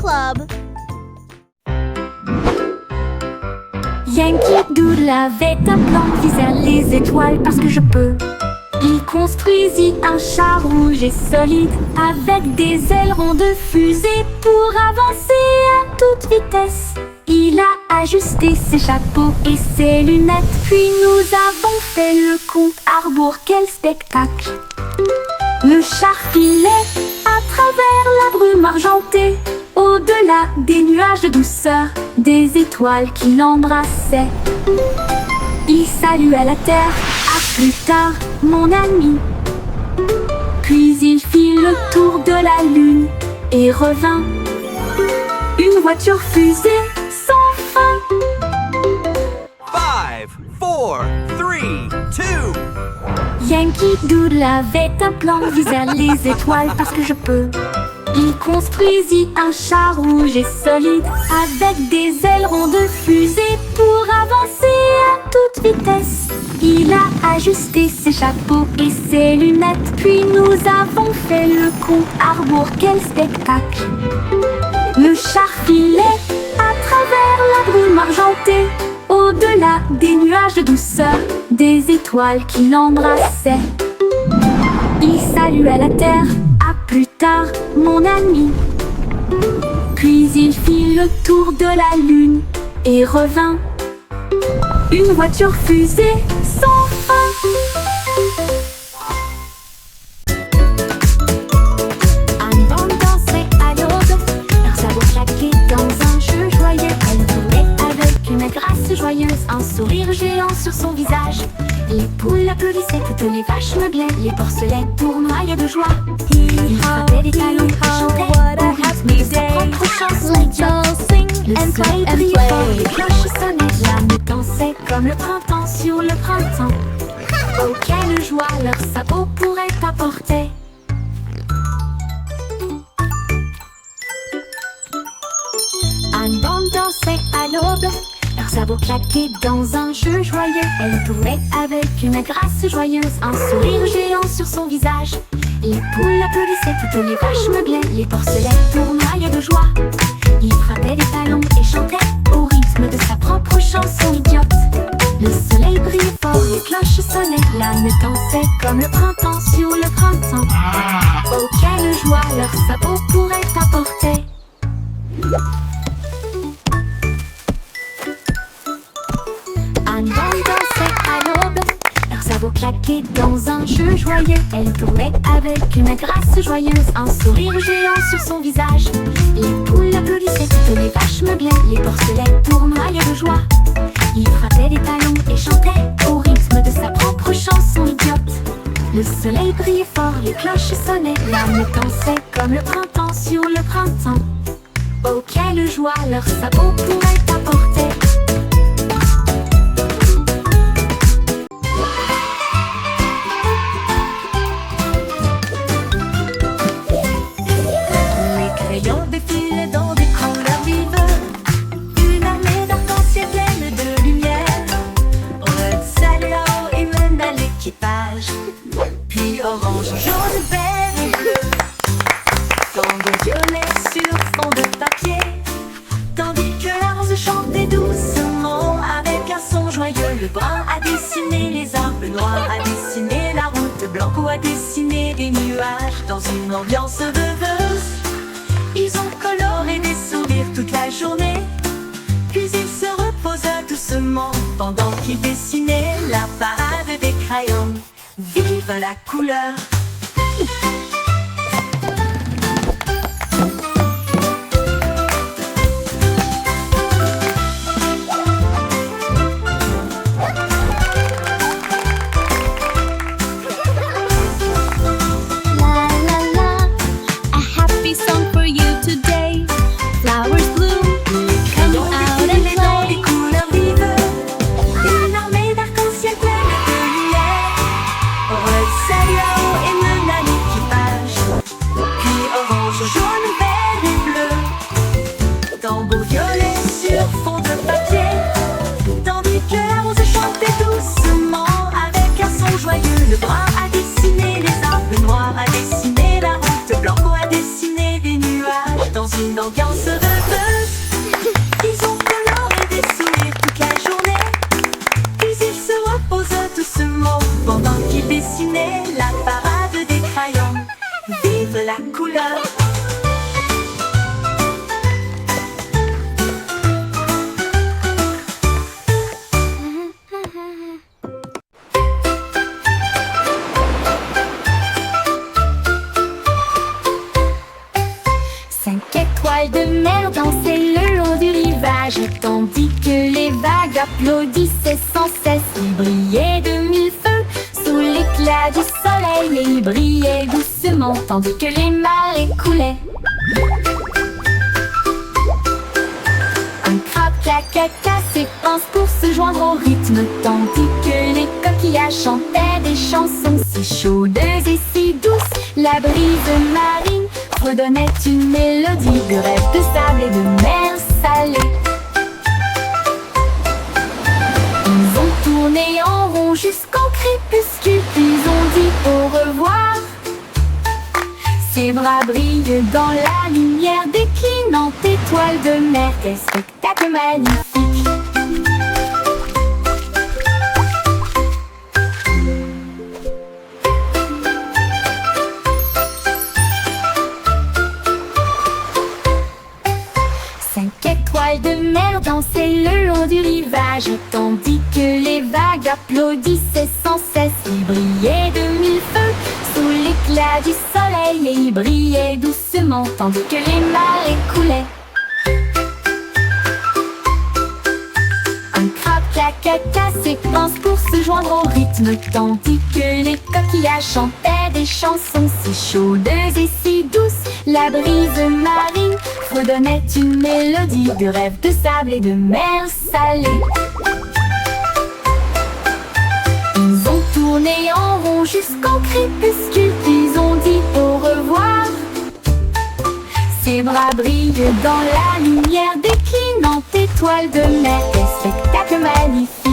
Club. Yankee Doodle avait un plan, visait les étoiles parce que je peux. Il construisit un char rouge et solide avec des ailerons de fusée pour avancer à toute vitesse. Il a ajusté ses chapeaux et ses lunettes, puis nous avons fait le compte à rebours. Quel spectacle! Le char filait à travers la brume argentée, au-delà des nuages de douceur, des étoiles qui l'embrassaient. Il saluait la terre, à plus tard, mon ami. Puis il fit le tour de la lune et revint. Une voiture fusée sans fin. 5, 4, 3, 2. Yankee Doodle avait un plan, visait les étoiles parce que je peux. Il construisit un char rouge et solide avec des ailerons de fusée pour avancer à toute vitesse. Il a ajusté ses chapeaux et ses lunettes, puis nous avons fait le compte à rebours. Quel spectacle! Le char filait à travers la brume argentée, au-delà des nuages de douceur, des étoiles qui l'embrassaient. Il saluait la terre, à plus tard, mon ami. Puis il fit le tour de la lune et revint. Une voiture fusée sans fin. Un bande dansait à l'aube, leur sabot claquait dans un jeu joyeux. Elle tournait avec une grâce joyeuse, un sourire géant sur son visage. Les poules applaudissaient, toutes les vaches meuglaient, les porcelets tournoyaient de joie. Ils frappaient des talons et chantaient au rythme de sa propre chanson idiote. Le soleil brillait fort, les cloches sonnaient, l'âme dansait comme le printemps sur le printemps. Oh, quelle joie leurs sabots pourraient apporter. Un bande dansait à l'aube, leurs sabots claquaient dans un jeu joyeux. Elle tournait avec une grâce joyeuse, un sourire géant sur son visage. Les poules applaudissaient, toutes les vaches meuglaient, les porcelets tournoyaient de joie. Il frappait des talons et chantait au rythme de sa propre chanson idiote. Le soleil brillait fort, les cloches sonnaient, l'âme dansait comme le printemps sur le printemps. Oh, quelle joie leurs sabots pourraient apporter. Un bande dansait à l'aube, leurs sabots claquaient dans un jeu joyeux. Elle tournait avec une grâce joyeuse, un sourire géant sur son visage. Les poules applaudissaient, toutes les vaches meuglaient, les porcelets tournoyaient de joie. Il frappait des talons et chantait au rythme de sa propre chanson idiote. Le soleil brillait fort, les cloches sonnaient, l'âme dansait comme le printemps sur le printemps. Oh, quelle joie leurs sabots pourraient apporter. Crayons défilaient dans des couleurs vives, une armée d'arc-en-ciel pleine de lumière. Red, salut et mène à l'équipage, puis orange, jaune, vert et bleu, tendons violet sur fond de papier, tandis que la rose chantait doucement avec un son joyeux. Le brun a dessiné les arbres, le noir a dessiné la route, blanco a dessiné des nuages dans une ambiance rêveuse. Ils ont coloré des sourires toute la journée, puis ils se reposent doucement pendant qu'ils dessinaient la parade des crayons. Vive la couleur! Salut et applaudissaient sans cesse. Il brillait de mille feux sous l'éclat du soleil, et il brillait doucement tandis que les marées coulaient. Un crabe caca ses pinces pour se joindre au rythme, tandis que les coquillages chantaient des chansons si chaudes et si douces. La brise marine redonnait une mélodie de rêve de sable et de mer salée. Ils ont tourné en rond jusqu'au crépuscule, puis ont dit au revoir. Ses bras brillent dans la lumière déclinante étoile de mer. Quel spectacle magnifique! Cinq étoiles de mer dansaient le long du rivage, tandis que les vagues applaudissaient sans cesse. Ils brillaient de mille feux sous l'éclat du soleil, et il brillait doucement tandis que les marées coulaient. Un crabe caca ses pinces pour se joindre au rythme, tandis que les coquillages chantaient des chansons si chaudes et si douces. La brise marine redonnait une mélodie de rêve de sable et de mer salée. Ils ont tourné en rond jusqu'au crépuscule, puis ont dit au revoir. Ses bras brillent dans la lumière déclinante étoile de mer. Quel spectacle magnifique!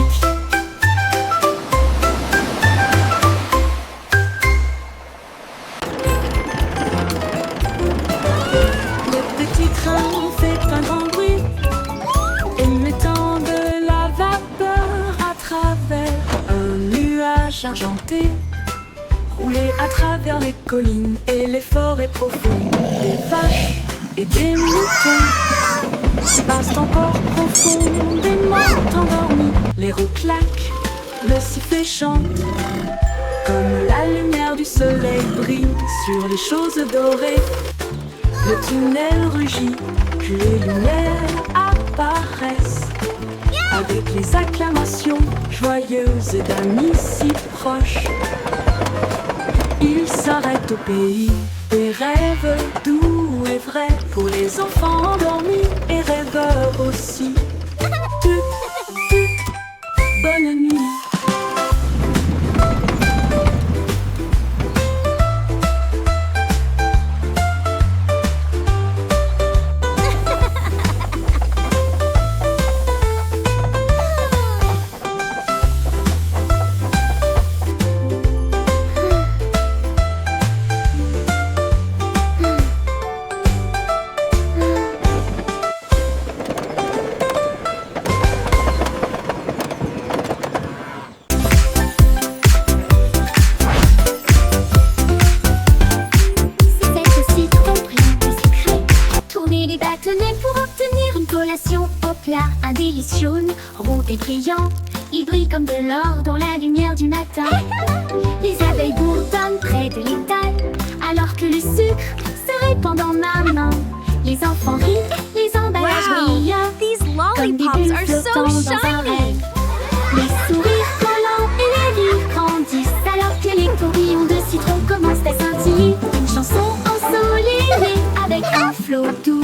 Le petit train fait un grand bruit, émettant de la vapeur à travers un nuage argenté. Rouler à travers les collines et les forêts profondes, des vaches et des moutons passent encore profondément endormis. Les roues claquent, le sifflet chante, comme la lumière du soleil brille sur les choses dorées. Le tunnel rugit, puis les lumières apparaissent, avec les acclamations joyeuses d'amis si proches. Il s'arrête au pays des rêves doux et vrais, pour les enfants endormis et rêveurs aussi. Bonne nuit. Un délice jaune, rond et brillant, il brille comme de l'or dans la lumière du matin. Les abeilles bourdonnent près de l'étal, alors que le sucre se répand en ma main. Les enfants rient, les emballages brillent, These comme des lollipops bulles are so flottant dans un shiny. rêve. Les sourires collants et les rires grandissent, alors que les tourbillons de citron commencent à scintiller. Une chanson ensoleillée avec un flot doux.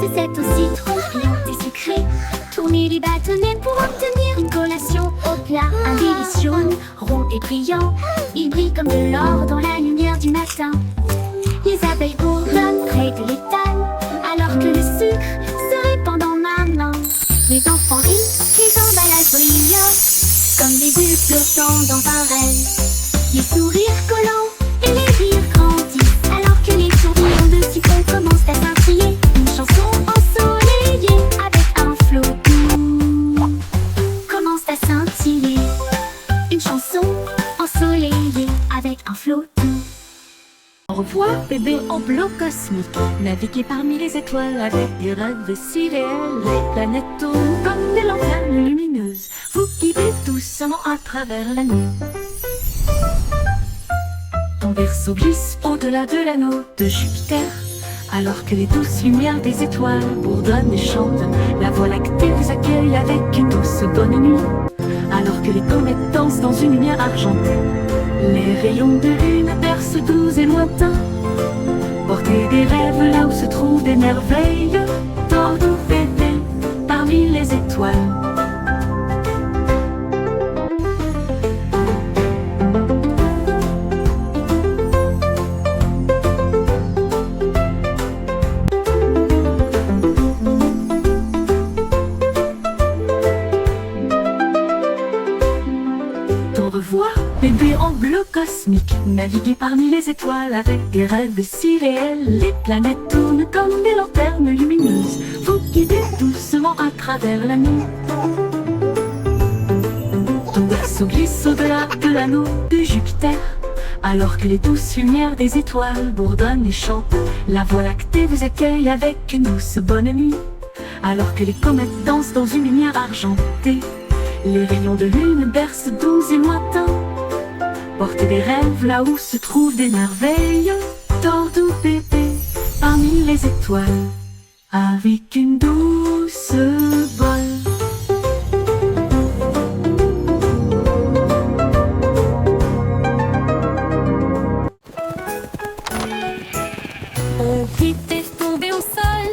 C'est au citron brillant et sucré. Tourner les bâtonnets pour obtenir une collation au plat. Un délice jaune, rond et brillant, il brille comme de l'or dans la lumière du matin. Les abeilles bourdonnent près de l'étal, alors que le sucre se répand dans ma main. Les enfants rient, les emballages brillent, comme des bulles flottant dans un rêve. Les sourires collants et les rires grandissent, alors que les tourbillons de citron commencent à scintiller. Une chanson ensoleillée avec un flot doux commence à scintiller. Une chanson ensoleillée avec un flot doux. Au revoir bébé en bleu cosmique, naviguer parmi les étoiles avec des rêves si réels. Les planètes tournent comme des lanternes lumineuses. Vous guidez doucement à travers la nuit. Ton berceau glisse au-delà de l'anneau de Jupiter, alors que les douces lumières des étoiles bourdonnent et chantent. La Voie lactée vous accueille avec une douce bonne nuit, alors que les comètes dansent dans une lumière argentée. Les rayons de lune bercent doux et lointains. Portez des rêves là où se trouvent des merveilles. Tordez bébé parmi les étoiles. Au revoir, bébé en bleu cosmique. Naviguez parmi les étoiles avec des rêves si réels. Les planètes tournent comme des lanternes lumineuses. Vous guidez doucement à travers la nuit. Ton berceau glisse au-delà de l'anneau de Jupiter, alors que les douces lumières des étoiles bourdonnent et chantent. La Voie lactée vous accueille avec une douce bonne nuit, alors que les comètes dansent dans une lumière argentée. Les rayons de lune bercent doux et lointains. Portez des rêves là où se trouvent des merveilles. Tordez bébé parmi les étoiles avec une douce voile. On vite est tombé au sol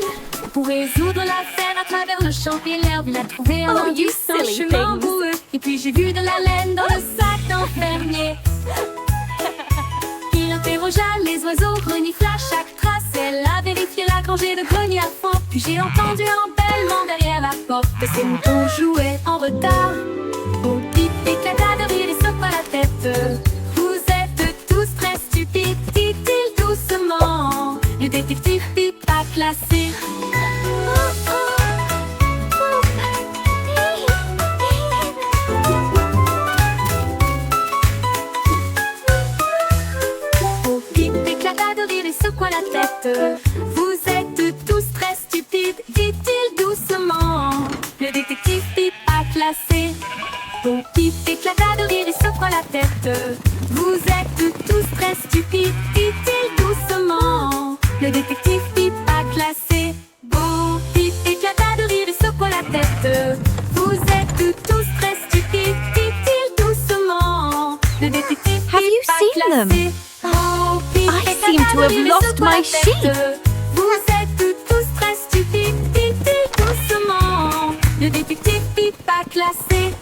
pour résoudre la scène à travers le champ et l'herbe. Il a trouvé un indice, un chemin boueux. Et puis j'ai vu de la laine dans le sac d'enfermier. Il interrogea les oiseaux, renifla chaque trace. Elle a vérifié la rangée de greniers à fond. Puis j'ai entendu un bêlement derrière la porte. Ces moutons jouaient en retard. Au pip éclata de rire et secoua la tête. Vous êtes tous très stupides, dit-il doucement. Le détective Pip a classé. Au Pip éclata de rire et secoua la tête. Vous êtes tous très stupides, dit-il doucement. Le détective Pip a classé. Au Pip éclata de rire et secoua la tête. Vous êtes tous très stupides, dit-il doucement. Le détective Pip a classé. Bon Pip éclata de rire et secoua la tête. Vous êtes tous très stupides, dit-il doucement. Le détective Pip Have you a seen them? classé. Bon Pip I éclata seem to de have rire et lost secoua la my sheep. tête. Vous êtes tous très stupides, dit-il doucement. Le détective Pip a classé.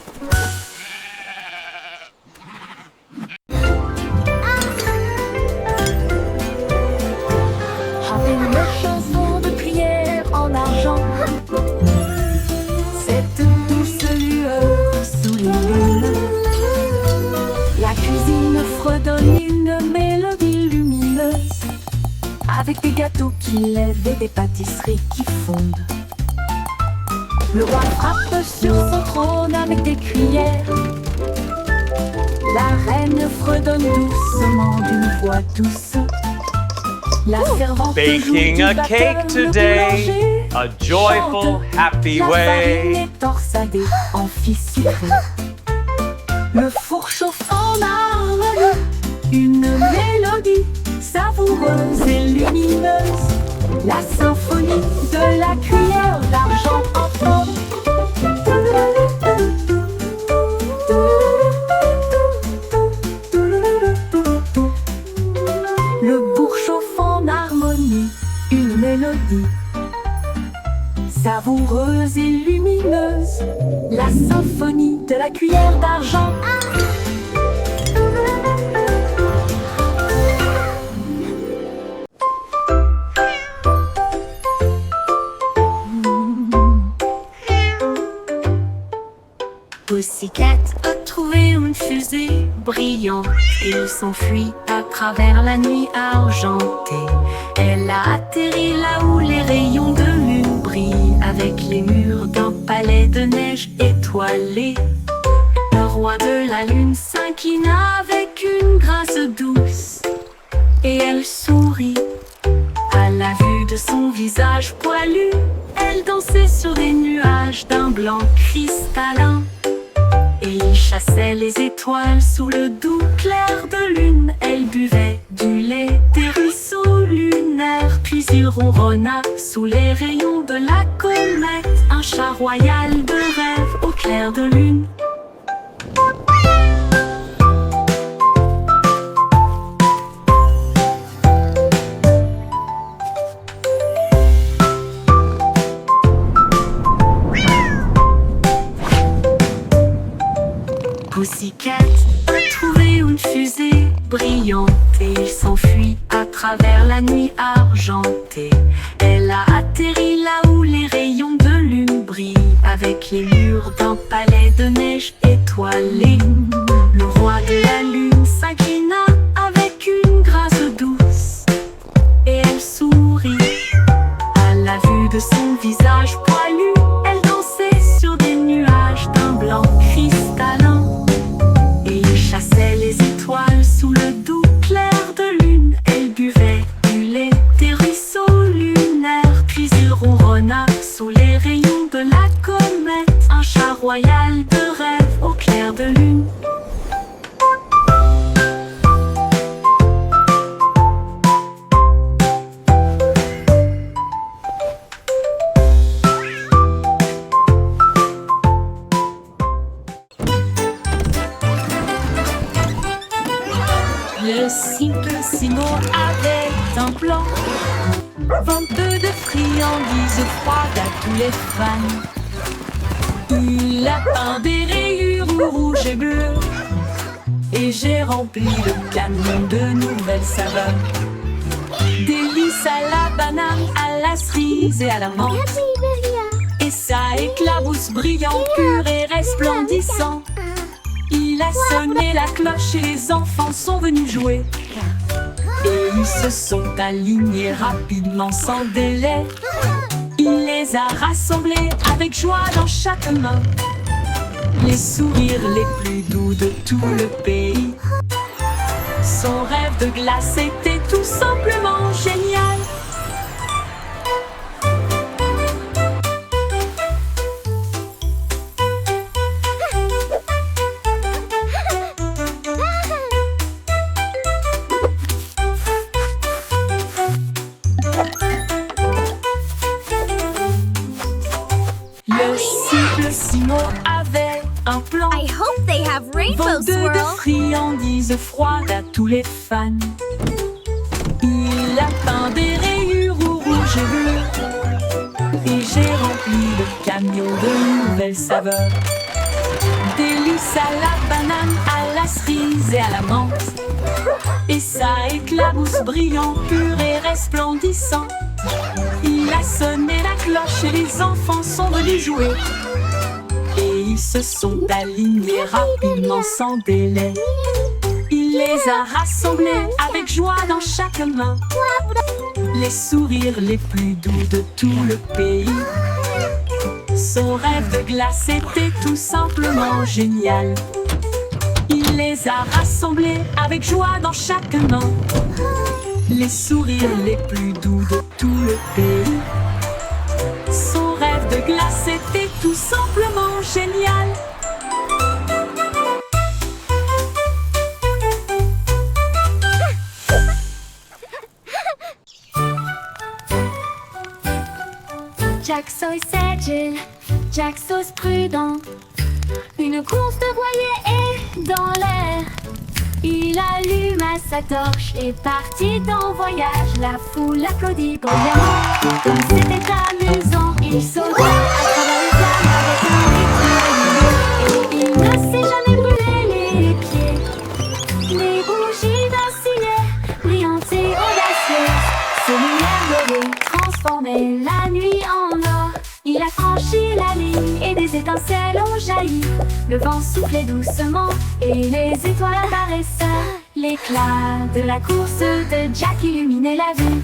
Avec une chanson de prière en argent, cette douce lueur sous les lunes, la cuisine fredonne une mélodie lumineuse, avec des gâteaux qui lèvent et des pâtisseries qui fondent. Le roi frappe sur son trône avec des cuillères. La reine fredonne doucement d'une voix douce. La servante Baking joue a du cake batteur, le today, boulanger a joyful, chante. happy La farine way. est torsadée en fils sucré. Le four chauffe en harmonie, une mélodie savoureuse et lumineuse. La symphonie de la cuillère d'argent en forme. Le bourg chauffe en harmonie, une mélodie savoureuse et lumineuse. La symphonie de la cuillère d'argent. Pussycat a trouvé une fusée brillante. Il s'enfuit à travers la nuit argentée. Elle a atterri là où les rayons de lune brillent, avec les murs d'un palais de neige étoilé. Le roi de la lune s'inclina avec une grâce douce, et elle sourit à la vue de son visage poilu. Elle dansait sur des nuages d'un blanc cristallin. Et il chassait les étoiles sous le doux clair de lune. Elle buvait du lait des ruisseaux lunaires. Puis il ronronna sous les rayons de la comète. Un chat royal de rêve au clair de lune. Pussycat a trouvé une fusée brillante et il s'enfuit à travers la nuit argentée. Elle a atterri là où les rayons de lune brillent, avec les murs d'un palais de neige étoilé. Le roi de la lune s'inclina avec une grâce douce et elle sourit à la vue de son visage poilu. Elle dansait sur des nuages d'un blanc cristallin. Chassait les étoiles sous le doux clair de lune. Elle buvait du lait des ruisseaux lunaires. Puis il ronronna sous les rayons de la comète. Un chat royal de rêve au clair de lune. Le Simplissimo avait un plan, venteux de friandises froides à tous les fans. Il a peint des rayures rouges et bleues, et j'ai rempli le camion de nouvelles saveurs. Délices à la banane, à la cerise et à la menthe. Et ça éclabousse brillant, pur et resplendissant. Il a sonné la cloche et les enfants sont venus jouer. Et ils se sont alignés rapidement sans délai. Il les a rassemblés avec joie dans chaque main. Les sourires les plus doux de tout le pays. Son rêve de glace était tout simplement génial. Le Simplissimo avait un plan, I hope they have rainbow venteux de swirl. friandises froides à tous les fans. Il a peint des rayures rouges et bleues, et j'ai rempli le camion de nouvelles saveurs. Délices à la banane, à la cerise et à la menthe. Et ça éclabousse brillant, pur et resplendissant. Il a sonné la cloche et les enfants sont venus jouer. Et ils se sont alignés rapidement sans délai. Il les a rassemblés avec joie dans chaque main. Les sourires les plus doux de tout le pays. Son rêve de glace était tout simplement génial. Il les a rassemblés avec joie dans chaque main. Les sourires les plus doux de tout le pays. Son rêve de glace était tout simplement génial. Jack Sauce agile, Jack Sauce prudent. Une course de voilier est dans l'air. Il alluma sa torche et partit en voyage. La foule applaudit bruyamment, comme c'était amusant. Il sauta à travers les flammes avec un rythme lumineux. Et il ne s'est jamais brûlé les pieds. Les bougies vacillaient, brillantes et audacieuses. Ses lumières dorées transformaient la nuit en or. Il a franchi la ligne et des étincelles ont jailli. Le vent soufflait doucement et les étoiles apparaissaient. L'éclat de la course de Jack illuminait la vue.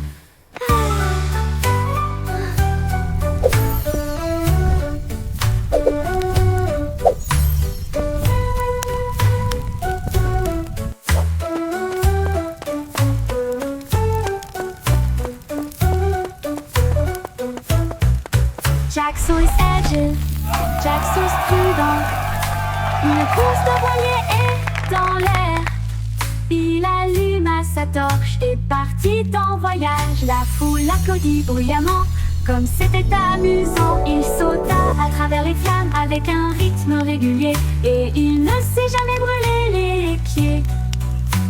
Jack Sauce agile, Jack sauce prudent. Une course de voilier est dans l'air. Il alluma sa torche et partit en voyage. La foule l'applaudit bruyamment, comme c'était amusant. Il sauta à travers les flammes avec un rythme régulier, et il ne s'est jamais brûlé les pieds.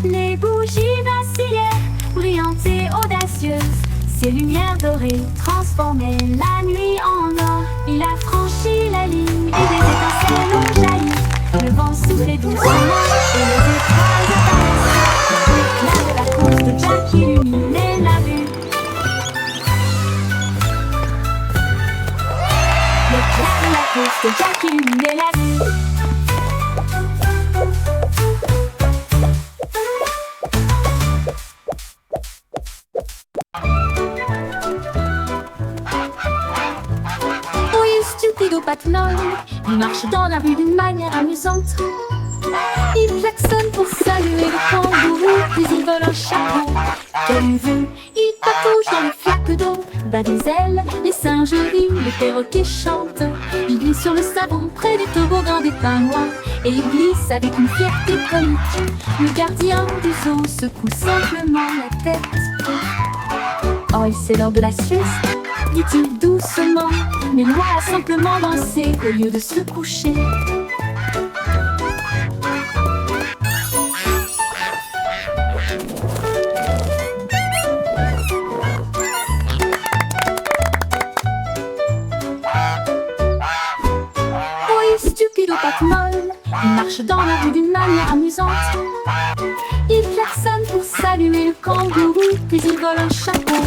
Les bougies vacillaient, brillantes et audacieuses. Ses lumières dorées transformaient la nuit en or. Il a franchi la ligne et des étincelles ont jailli. Le vent soufflait doucement et les étoiles apparaissaient. L'éclat de la course de Jack illuminait la vue. L'éclat de la course de Jack illuminait la vue. Stupido Patnol, il marche dans la rue d'une manière amusante. Il klaxonne pour saluer le kangourou, puis il vole un chapeau. Quelle vue, il patouche dans les flaques d'eau, bat des ailes, les singes rient, les perroquets chantent. Il glisse sur le savon près des toboggans des pingouins, et il glisse avec une fierté comique. Le gardien du zoo secoue simplement la tête. Oh, et c'est l'heure de la sieste, dit-il doucement, mais Loi a simplement dansé au lieu de se coucher. Oui, stupido Patmol, il marche dans la rue d'une manière amusante. Il klaxonne pour saluer le kangourou, puis il vole un chapeau.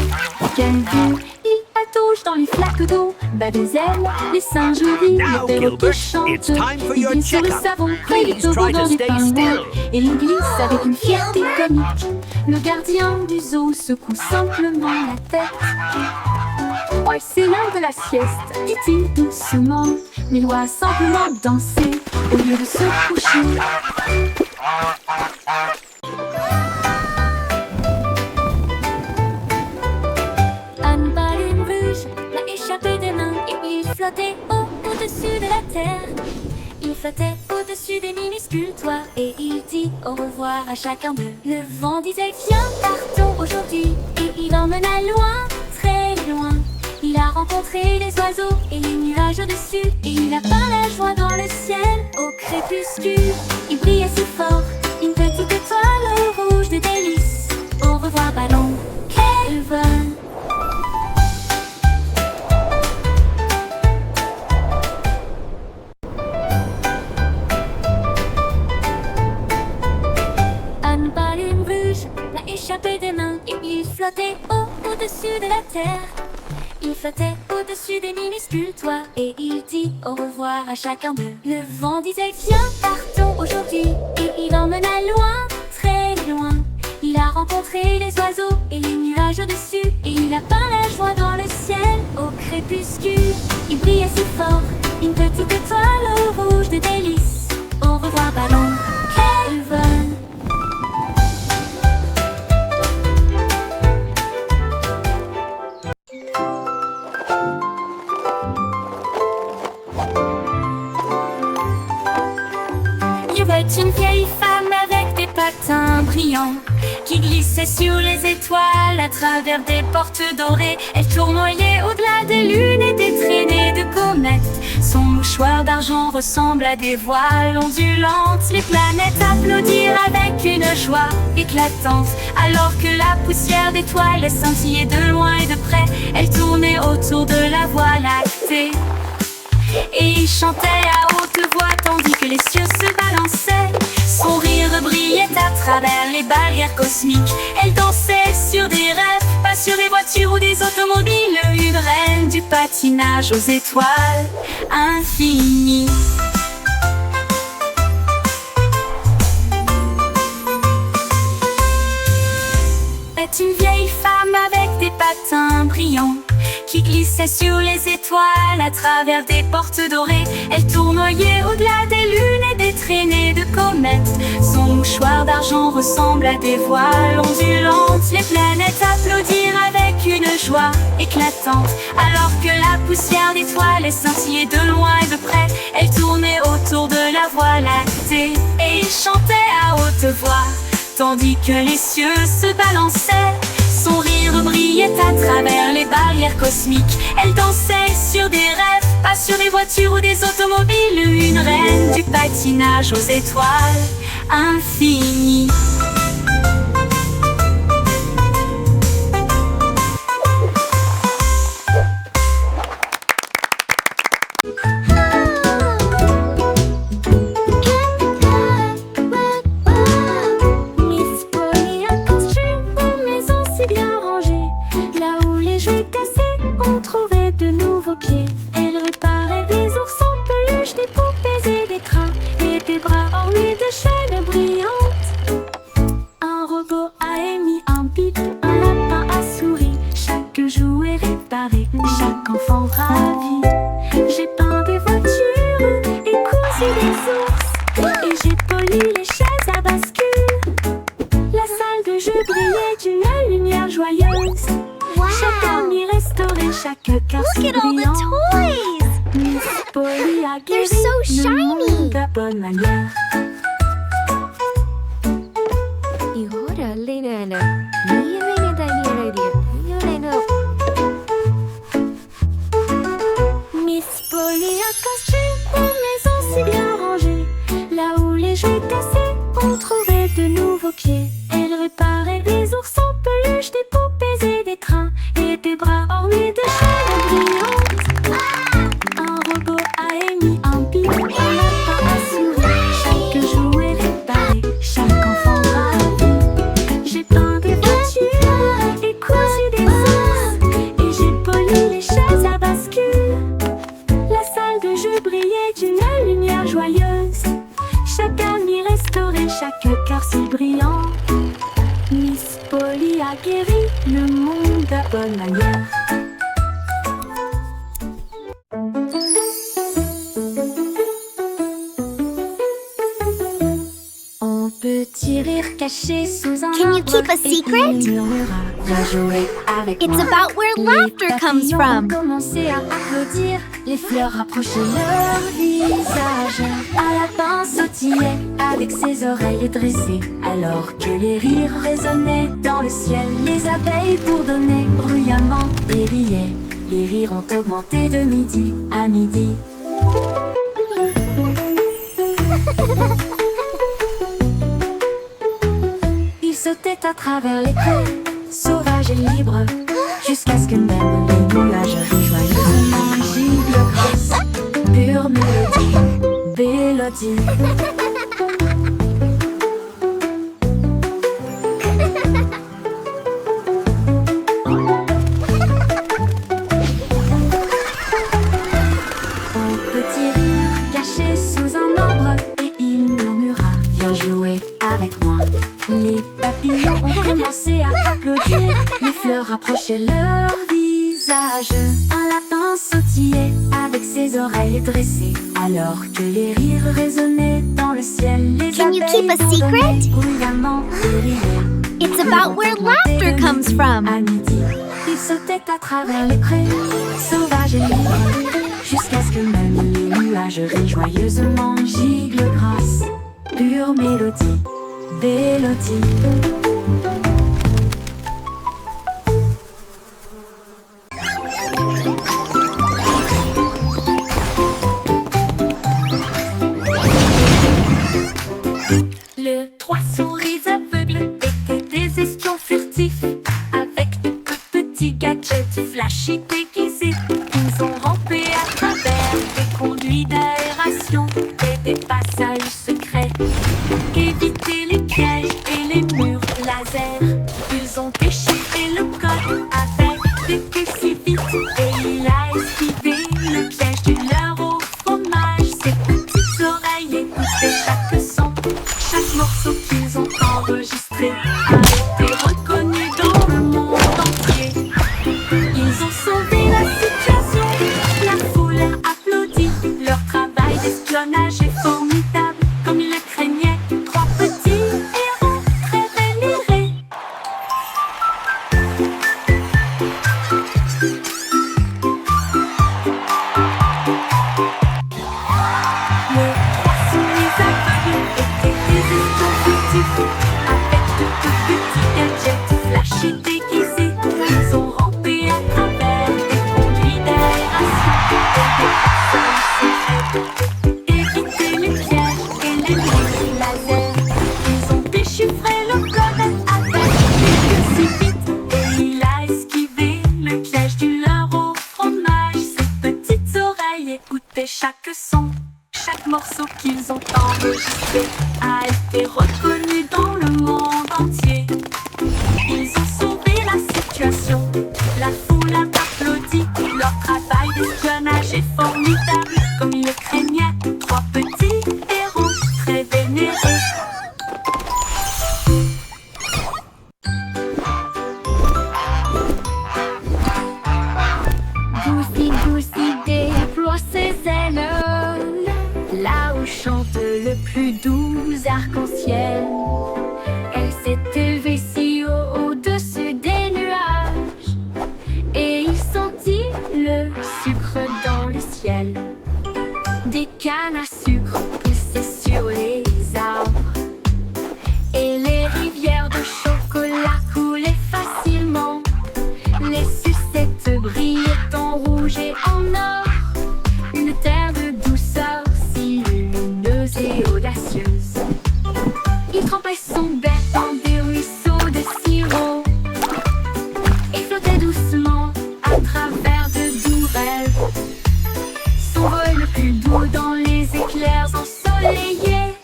Quelle vue! Il patauge dans les flaques d'eau, bat des ailes, les singes rient, les perroquets chantent. Il glisse sur le savon près des toboggans des pingouins, et il glisse avec une fierté comique. Le gardien du zoo secoue simplement la tête. Oh, c'est l'heure de la sieste, dit-il doucement, mais Loi a simplement dansé au lieu de se coucher. Il flottait au-dessus de la terre. Il flottait au-dessus des minuscules toits, et il dit au revoir à chacun d'eux. Le vent disait viens, partons aujourd'hui, et il emmena loin, très loin. Il a rencontré les oiseaux et les nuages au-dessus, et il a peint la joie dans le ciel au crépuscule. Il brillait si fort, une petite étoile rouge de délices. Au revoir ballon, quel vol! Échappé des mains, et il flottait au-dessus de la terre. Il flottait au-dessus des minuscules toits, et il dit au revoir à chacun d'eux. Le vent disait viens, partons aujourd'hui, et il emmena loin, très loin. Il a rencontré les oiseaux et les nuages au-dessus, et il a peint la joie dans le ciel au crépuscule. Il brillait si fort, une petite étoile rouge de délices. Au revoir ballon, quel vol! Une vieille femme avec des patins brillants qui glissait sur les étoiles à travers des portes dorées. Elle tournoyait au-delà des lunes et des traînées de comètes. Son mouchoir d'argent ressemble à des voiles ondulantes. Les planètes applaudirent avec une joie éclatante, alors que la poussière d'étoiles scintillait de loin et de près. Elle tournait autour de la Voie lactée, et il chantait à haute voix tandis que les cieux se balançaient. Son rire brillait à travers les barrières cosmiques. Elle dansait sur des rêves, pas sur des voitures ou des automobiles. Une reine du patinage aux étoiles infinies. C'est une vieille femme avec des patins brillants qui glissait sur les étoiles à travers des portes dorées. Elle tournoyait au-delà des lunes et des traînées de comètes. Son mouchoir d'argent ressemble à des voiles ondulantes. Les planètes applaudirent avec une joie éclatante. éclatante. Alors que la poussière d'étoiles scintillait de loin et de près, elle tournait autour de la voie lactée et il chantait à haute voix, tandis que les cieux se balançaient. Son rire brillait à travers les barrières cosmiques. Elle dansait sur des rêves, pas sur des voitures ou des automobiles. Une reine du patinage aux étoiles infinies. Elle réparait des oursons, peluches, des poupées et des crins, et des bras ornés de chaînes brillantes. Un robot a émis un bip, un lapin a souri. Chaque jouet réparé, chaque enfant ravi. J'ai peint des voitures et cousu des ours, et j'ai poli les chaises à bascule. La salle de jeu brillait d'une lumière joyeuse. Chaque ami restauré, chaque cœur si Look at all the brillant. toys! Miss Polly a They're guéri so le shiny. monde de bonne manière. 이거를 알리는 미래에 다니는 이거는 Miss Polly a construit une maison si bien rangée. Là où les jouets cassés ont trouvé de nouveaux pieds. Elle réparait des oursons, peluches, des poupées et des trains, et des bras ornés de chaînes brillantes. Un robot a émis un bip, un lapin a souri. Chaque jouet réparé, chaque enfant ravi. J'ai peint des voitures et cousu des ours, et j'ai poli les chaises à bascule. La salle de jeu brillait d'une lumière joyeuse. Chaque ami restauré, chaque cœur si brillant. Miss Polly a guéri le monde de bonne manière. Un petit rire caché sous un Can you arbre keep a et secret? il murmura, viens jouer avec It's moi. about where Les laughter comes papillons from. ont commencé à applaudir, les fleurs rapprochaient leur visage. Un lapin sautillait avec ses oreilles dressées, alors que les rires résonnaient dans le ciel. Les abeilles bourdonnaient bruyamment et riaient. Les rires ont augmenté de midi à midi. Il sautait à travers les prés, sauvage et libre, jusqu'à ce que même les nuages rient joyeusement. Gigle grosse, pure mélodie, mélodie. Un petit rire caché sous un arbre, et il murmura, viens jouer avec moi. Les papillons ont commencé à applaudir, les fleurs rapprochaient leur visage. Un lapin sautillait avec ses oreilles dressées, alors que les rires résonnaient dans le ciel. Les Can you keep a abeilles secret? bourdonnaient bruyamment et riaient. It's about where laughter comes from. À midi, il sautait à travers les prés, sauvage et libre, jusqu'à ce que même les nuages rient joyeusement. Gigle grasse, pure mélodie, mélodie. Le trois souris aveugles étaient des espions furtifs, avec de petits gadgets flashy déguisés. Ils ont rampé à travers des conduits d'aération et des passages secrets, évité les pièges et les murs laser. Ils ont déchiré le code avec des queues si vite, et il a esquivé le piège du leurre au fromage. Ses petites oreilles écoutaient chaque son, chaque morceau qu'ils ont enregistré a été reconnu dans le monde entier. Ils ont sauvé la situation, la foule a applaudi. Leur travail d'espionnage est formidable, comme ils le craignaient. Trois petits héros très délirés. marché déguisé. Ils ont rampé à travers des conduits d'aération et des personnes secrètes. Évité les pièges et les bruits laser. Ils ont déchiffré le code avec des yeux si vite. Et il a esquivé le piège du leurre au fromage. Ses petites oreilles écoutaient chaque son. Chaque morceau qu'ils ont enregistré a été reconnu dans le monde entier. Ils ont sauvé la situation, la foule a applaudi. Leur travail d'espionnage est formidable. Comme ils le craignaient, trois petits héros très vénérés. Goosey, Goosey déploie ses ailes Là où chante le plus doux arc-en-ciel. Elle s'est élevée si haut au-dessus des nuages. Et il sentit le sucre dans le ciel. Des cannes à sucre poussaient sur les arbres. Et les rivières de chocolat coulaient facilement. Les sucettes brillaient en rouge et en or. Une terre de douceur si lumineuse et audacieuse. Il trempait son bec dans des ruisseaux de sirop et flottait doucement à travers de doux rêves. Son vol le plus doux dans les éclairs ensoleillés.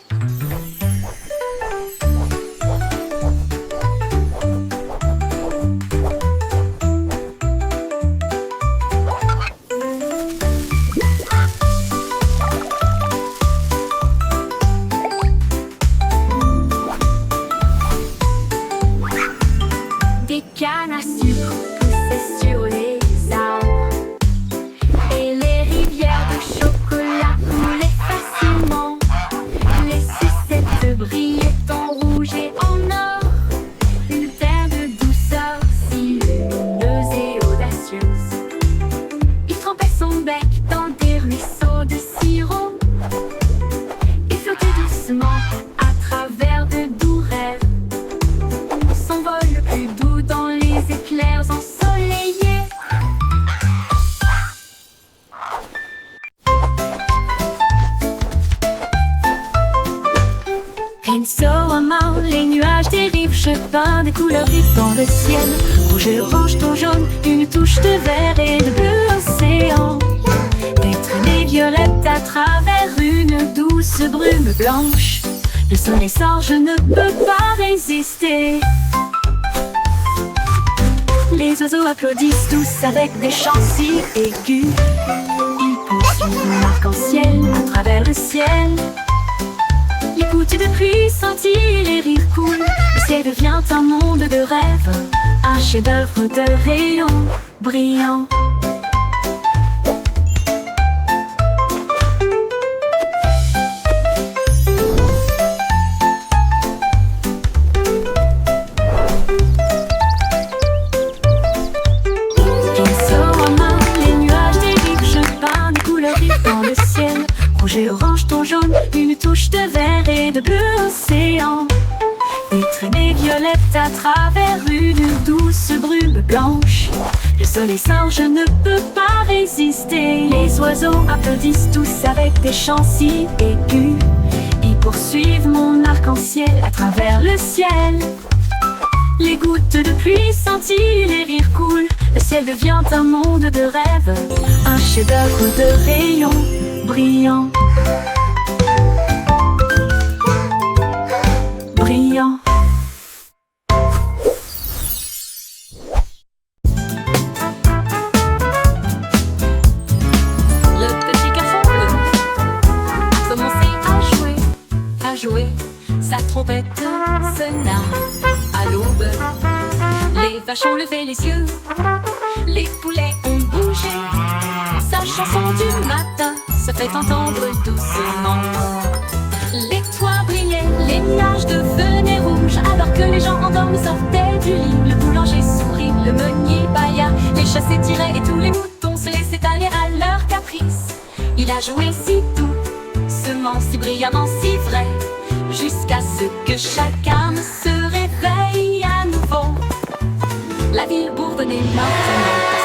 Des cannes à sucre poussaient sur les arbres. Et les rivières de chocolat coulaient facilement. Les sucettes brillaient en rouge et en or. Une terre de douceur si lumineuse et audacieuse. Il trempait son bec dans des ruisseaux de sirop et flottait doucement à travers de doux rêves. Son vol le plus doux dans les éclairs ensoleillés. Insolemment, les nuages dérivent, je peins des couleurs vives dans le ciel. Rouge, orange, ton jaune, une touche de vert et de bleu océan. Des traînées violettes à travers une douce brume blanche. Le soleil sort, je ne peux pas résister. Les oiseaux applaudissent tous avec des chants si aigus. Ils poursuivent l'arc-en-ciel à travers le ciel. Les gouttes de pluie scintillent, les rires coulent. Le ciel devient un monde de rêve, un chef-d'œuvre de rayons brillants. Rouge et orange, ton jaune, une touche de vert et de bleu océan. Des traînées violettes à travers une douce brume blanche. Le soleil sort, je ne peux pas résister. Les oiseaux applaudissent tous avec des chants si aigus. Ils poursuivent mon arc-en-ciel à travers le ciel. Les gouttes de pluie scintillent, les rires coulent. Le ciel devient un monde de rêve, un chef-d'œuvre de rayons brillants. Brillant. Le petit garçon bleu a commencé à jouer. Sa trompette sonna à l'aube. Les vaches ont levé les yeux, les poulets ont bougé. Sa chanson du matin se fait entendre doucement. Les toits brillaient, les nuages devenaient rouges. Alors que les gens endormis sortaient du lit, le boulanger sourit, le meunier bâilla, les chats s'étiraient et tous les moutons se laissaient aller à leur caprice. Il a joué si doucement, si brillamment, si vrai, jusqu'à ce que chacun se réveille à nouveau. La ville bourdonnait maintenant.